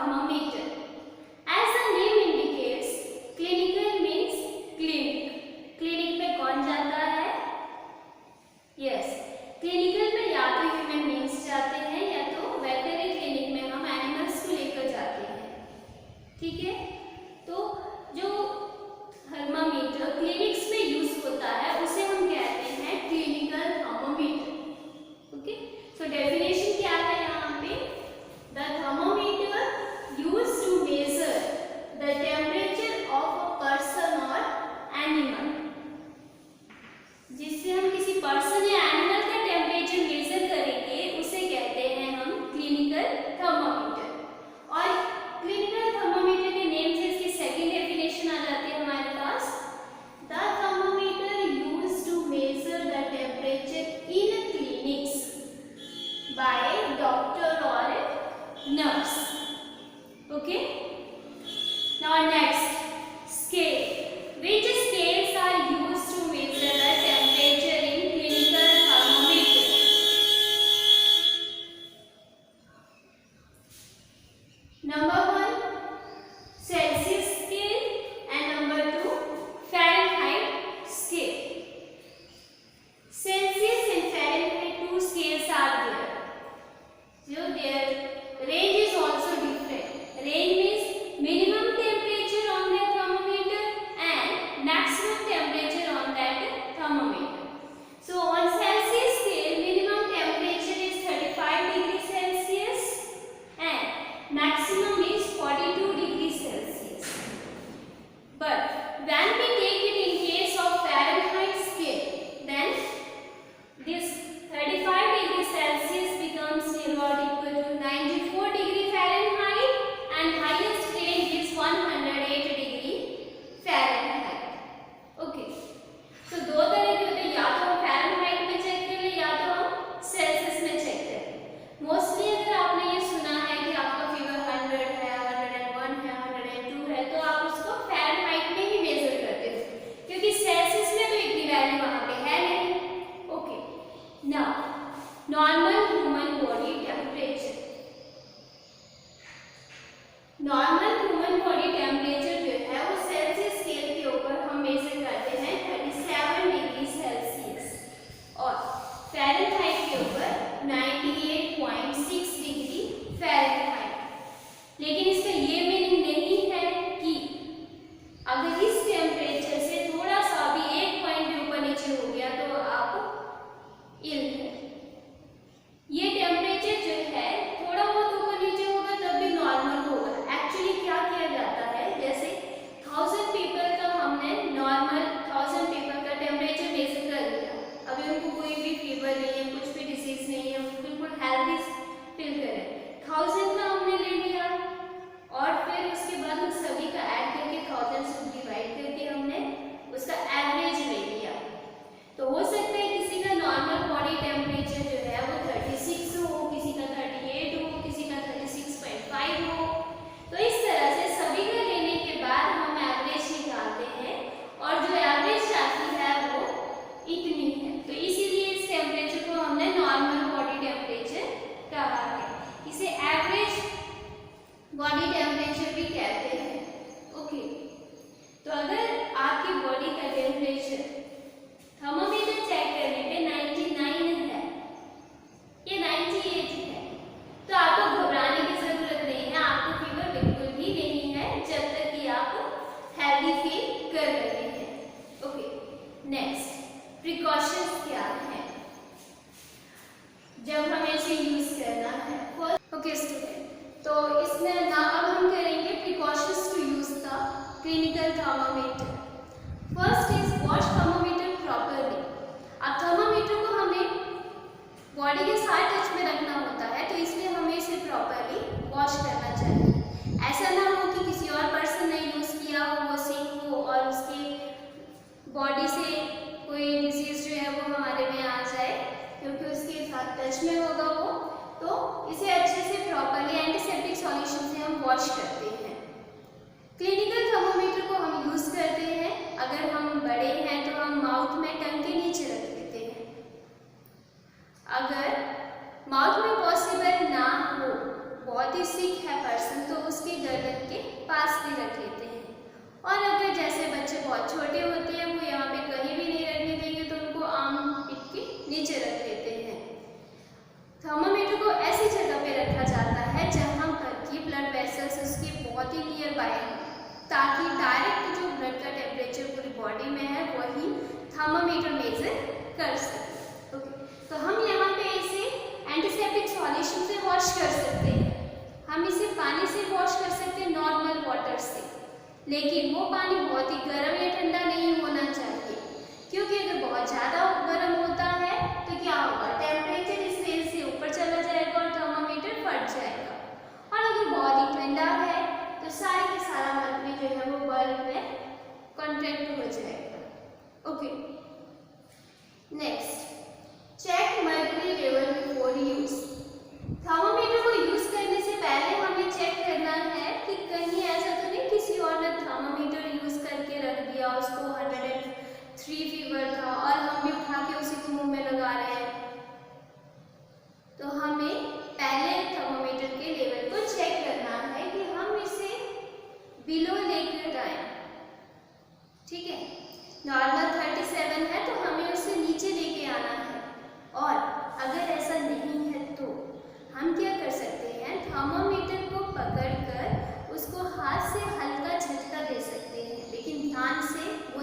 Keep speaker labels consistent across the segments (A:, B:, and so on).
A: thermometer. As the name indicates, clinical means clinic. Clinic में कौन जाता है? यस, क्लिनिकल में या तो ह्यूमन बींग्स जाते हैं या तो वेटरनरी क्लिनिक में हम एनिमल्स को लेकर जाते हैं. ठीक है, तो जो थर्मामीटर क्लिनिक्स में यूज होता है उसे हम कहते हैं clinical thermometer. Okay, so definition क्या है यहाँ पे? The thermometer used to measure the temperature of a person or animal. जिससे हम किसी पर्सन या एनिमल का टेम्परेचर मेजर करेंगे उसे कहते हैं हम क्लिनिकल थर्मामीटर. और क्लिनिकल थर्मामीटर के नेम से इसकी सेकंड डेफिनेशन आ जाती है हमारे पास. The thermometer used to measure the temperature in clinics by doctor और nurse. Okay, now next, scale. Which scales are used to measure the temperature in clinical thermometer? Number 1, Celsius scale, and number 2, Fahrenheit scale. Celsius and Fahrenheit, two scales are there. So their range is also different. Range means minimum temperature on the thermometer and maximum temperature on that thermometer. So on Celsius scale, minimum temperature is 35 degrees Celsius and maximum is 42 degrees Celsius. But when we take it in case of Fahrenheit scale, then this 35 degrees Celsius becomes equal to 94 degree Fahrenheit and highest range is 108 degree Fahrenheit. Okay, so दो तरह के होते हैं, या तो हम Fahrenheit में check करें या तो हम सेल्सियस में चेक करें. मोस्टली अगर आपने ये सुना है कि आपका फीवर 100 है, 101 है, 102 है, तो आप उसको फ़ारेनहाइट में ही मेजर करते हो क्योंकि सेल्सियस में तो इतनी वैल्यू वहाँ पे है नहीं. Okay, now normal human body temperature. Normal human body temperature जो है वो सेल्सियस स्केल के ऊपर हम मेजर करते हैं 37 डिग्री सेल्सियस और फ़ारेनहाइट के ऊपर 98.6 डिग्री फ़ारेनहाइट. लेकिन इसका ये मीनिंग नहीं है कि अगर इस टेम्परेचर से थोड़ा सा भी एक पॉइंट भी ऊपर नीचे हो गया तो आप इल है. ये टेम्परेचर जो है थोड़ा बहुत ऊपर नीचे होगा तब भी नॉर्मल होगा. एक्चुअली क्या किया जाता है, जैसे 1000 पीपल का हमने नॉर्मल 1000 पीपल का टेम्परेचर मेजर कर लिया. अभी उनको कोई भी फीवर नहीं है, कुछ भी डिसीज नहीं है, बिल्कुल हेल्दी फील करें. 1000 का हमने ले लिया और फिर उसके बाद उन सभी का ऐड करके 1000 से डिवाइड करके हमने उसका एवरेज ले लिया. तो हो सकता है किसी का नॉर्मल बॉडी टेम्परेचर जो है वो 36 हो, किसी का 38 हो, किसी का 36.5 हो. तो इस तरह से सभी का लेने के बाद हम एवरेज निकालते हैं और जो एवरेज आती है वो इतनी है. तो इसीलिए इस टेम्परेचर को हमने नॉर्मल बॉडी टेम्परेचर कहा है. इसे एवरेज बॉडी टेम्परेचर भी कहते हैं. ओके, तो अगर आपकी बॉडी का टेम्परेचर थर्मोमीटर चेक करने पे 99 है या 98 है तो आपको घबराने की जरूरत नहीं है. आपको फीवर बिल्कुल भी नहीं है जब तक कि आप हेल्दी फील कर रहे हैं. ओके, नेक्स्ट, प्रिकॉशंस क्या है जब हमें इसे यूज करना है. ओके स्टूडेंट, तो इसमें ना अब हम करेंगे precautions to use the clinical thermometer. First is wash thermometer properly. अब थर्मामीटर को हमें बॉडी के साथ टच में रखना होता है, तो इसलिए हमें इसे प्रॉपरली वॉश करना चाहिए. ऐसा ना हो कि किसी और पर्सन ने यूज़ किया हो, वो सिक हो और उसकी बॉडी से कोई डिजीज जो है वो हमारे में आ जाए क्योंकि उसके साथ टच में होगा वो. तो इसे अच्छे से प्रॉपरली एंटीसेप्टिक सॉल्यूशन से हम वॉश करते हैं. क्लिनिकल थर्मोमीटर को हम यूज़ करते हैं, अगर हम बड़े हैं तो हम माउथ में टंग के नीचे रख देते हैं. अगर माउथ में पॉसिबल ना हो, बहुत बहुत ही सिक है पर्सन तो उसके गर्दन के पास भी रख लेते हैं। और अगर जैसे बच्चे बहुत छोटे होते हैं वो यहाँ पे कहीं भी नहीं रखने देंगे तो उनको आर्म पिट के नीचे रख लेते हैं। थर्मामीटर को ऐसी जगह पे रखा जाता है जहाँ पर कि ब्लड वेसल्स उसके बहुत ही नियर बाय है, ताकि डायरेक्ट जो ब्लड का टेम्परेचर पूरी बॉडी में है वही थर्मामीटर मेजर कर सके। ओके, तो हम यहाँ पे इसे एंटीसेप्टिक सॉल्यूशन से वॉश कर सकते हैं। हम इसे पानी से वॉश कर सकते हैं, नॉर्मल वाटर से, लेकिन वो पानी बहुत ही गर्म या ठंडा नहीं होना चाहिए, क्योंकि अगर बहुत ज़्यादा गर्म होता है तो क्या होगा, टेम्परेचर इस रेंज से ऊपर चला जाएगा और थर्मामीटर फट जाएगा। और अगर बहुत ही ठंडा है तो सारा का सारा मर्क्यूरी जो है वो बल्ब में कॉन्ट्रैक्ट हो जाएगा। Okay, next, check mercury level before use. Thermometer को यूज करने से पहले हमें चेक करना है कि कहीं ऐसा तो नहीं किसी और ने थर्मामीटर यूज करके रख दिया, उसको 103 फीवर था और हम भी उठा के उसी को मुंह में लगा रहे हैं। तो हमें पहले थर्मामीटर के लेवल को चेक करना है कि हम इसे बिलो लेकर आए। ठीक है, नॉर्मल 37 है तो हमें उसे नीचे लेके आना है। और अगर ऐसा नहीं है तो हम क्या कर सकते हैं, थर्मामीटर को पकड़कर उसको हाथ से हल्का झटका दे सकते हैं, लेकिन ध्यान से वो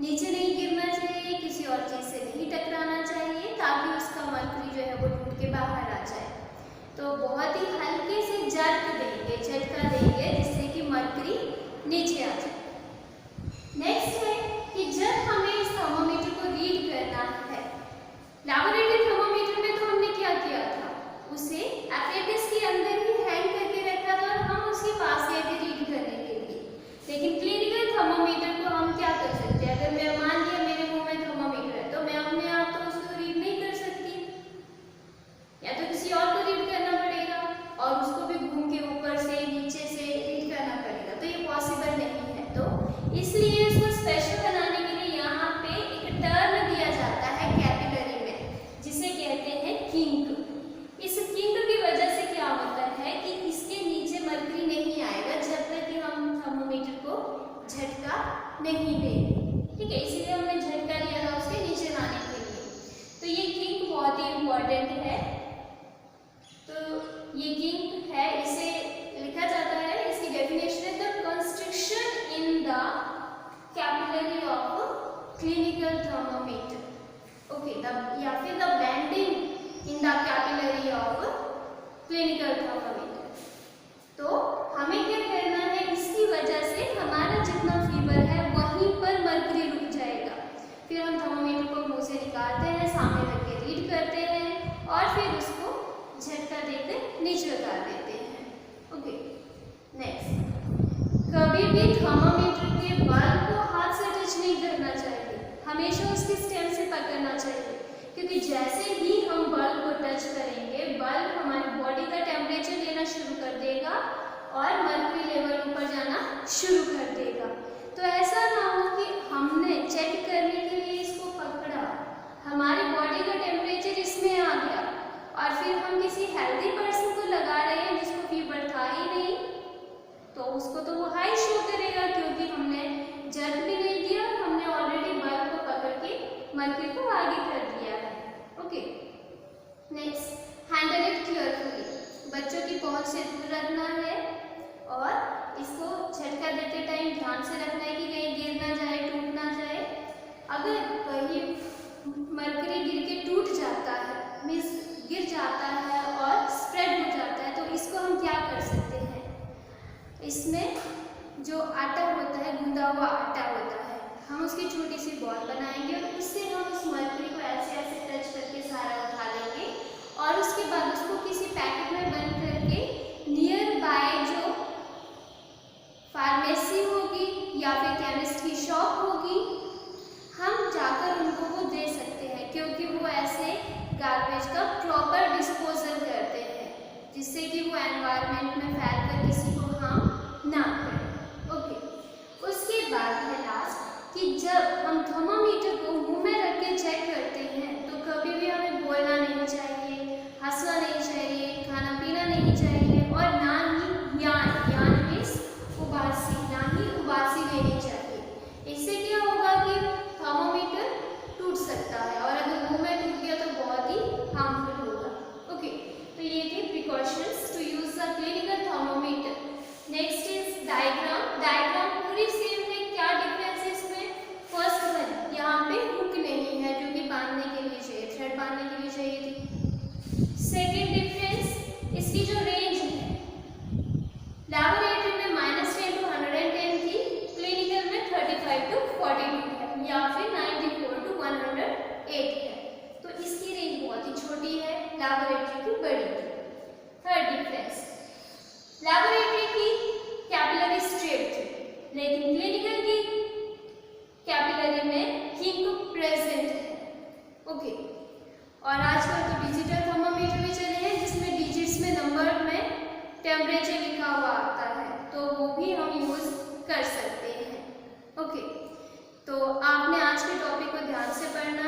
A: नीचे नहीं गिरना चाहिए, किसी और चीज़ से नहीं टकराना चाहिए, ताकि उसका मर्क्यूरी जो है वो टूट के बाहर आ जाए। तो बहुत ही हल्के से झटका देंगे जिससे कि मर्क्यूरी नीचे आ जाए। नेक्स्ट है कि जब हमें इस थर्मामीटर को रीड करना है, लैबोरेटरी थर्मामीटर में तो हमने क्या किया था, उसे एपरेटस के अंदर ही हैंग करके रखा था और हम उसके पास गए थे रीड करने के लिए। लेकिन क्लिनिकल थर्मामीटर को हम क्या कर सकते हैं, अगर मैं मान लिया मेरे मुंह में थर्मामीटर है तो मैं अपने आप तो उसको रीड नहीं कर सकती, या तो किसी और को रीड करना पड़ेगा और उसको भी घूम के ऊपर से नीचे से रीड करना पड़ेगा, तो ये पॉसिबल नहीं है। तो इसलिए उसको स्पेशल बनाने के लिए यहाँ पे एक टर्म दिया जाता है कैपिलरी में, जिसे कहते हैं किंक। इस किंक की वजह से क्या होता है कि इसके नीचे मर्क्यूरी नहीं आएगा जब तक कि हम थर्मामीटर को झटका नहीं देंगे। ठीक है, इसीलिए हमने झटका दिया था उसके नीचे लाने के लिए। तो ये किंक बहुत ही इम्पोर्टेंट है। तो ये किंक है, इसे लिखा जाता है, इसकी डेफिनेशन है the constriction in the capillary of clinical thermometer. Okay, या फिर the bending in the capillary of clinical thermometer. तो हमें क्या करना है, इसकी वजह से हमारा जितना फीवर है वहीं पर मर्क्यूरी रुक जाएगा। फिर हम थर्मामीटर को मुंह से निकालते हैं, सामने रख के रीड करते हैं और फिर उसको झटका देकर नीचे उतार देते हैं। ओके, नेक्स्ट, कभी भी थर्मामीटर के बल्ब को हाथ से टच नहीं करना चाहिए, हमेशा उसके स्टेम से पकड़ना चाहिए, क्योंकि जैसे ही हम बल्ब को टच करेंगे बल्ब हमारी बॉडी का टेम्परेचर लेना शुरू कर देगा और मर्क्यूरी लेवल ऊपर जाना शुरू कर देगा। तो ऐसा ना हो कि हमने चेक करने के लिए इसको पकड़ा, हमारी बॉडी का टेम्परेचर इसमें आ गया और फिर हम किसी हेल्दी पर्सन को लगा रहे हैं जिसको फीवर था ही नहीं, तो उसको तो वो हाई शो करेगा, क्योंकि हमने जर्क भी नहीं दिया, हमने ऑलरेडी बल्ब को पकड़ के मर्क्यूरी को आगे कर दिया है। Okay, next, handle it carefully. बच्चों की पहुंच से दूर रखना है और इसको झटका देते टाइम ध्यान से रखना है कि कहीं गिर ना जाए, टूट ना जाए। अगर कहीं मर्क्यूरी गिर के टूट जाता है, मीन्स गिर जाता है और स्प्रेड हो जाता है, तो इसको हम क्या कर सकते हैं, इसमें जो आटा होता है, गूंदा हुआ आटा होता है, हम उसकी छोटी सी बॉल बनाएंगे और उससे हम उस मर्क्यूरी को ऐसे ऐसे टच करके सारा उठा लेंगे और उसके बाद उसको किसी पैकेट में बंद करके नियर बाय जो फार्मेसी होगी या फिर केमिस्ट की शॉप होगी, हम जाकर उनको वो दे सकते हैं, क्योंकि वो ऐसे गार्बेज का प्रॉपर डिस्पोजल करते हैं, जिससे कि वो एनवायरनमेंट में फैल कर किसी को हार्म ना करें। ओके, उसके बाद है लास्ट कि जब हम थर्मामीटर को मुंह में रख के चेक करते हैं तो कभी भी हमें बोलना नहीं चाहिए, हंसना नहीं चाहिए, खाना पीना नहीं चाहिए और लेकिन क्लिनिकल की कैपिलरी में किंक प्रेजेंट है। ओके, और आजकल तो डिजिटल थर्मामीटर भी चले हैं जिसमें डिजिट्स में नंबर में टेम्परेचर लिखा हुआ आता है, तो वो भी हम यूज कर सकते हैं। ओके, तो आपने आज के टॉपिक को ध्यान से पढ़ना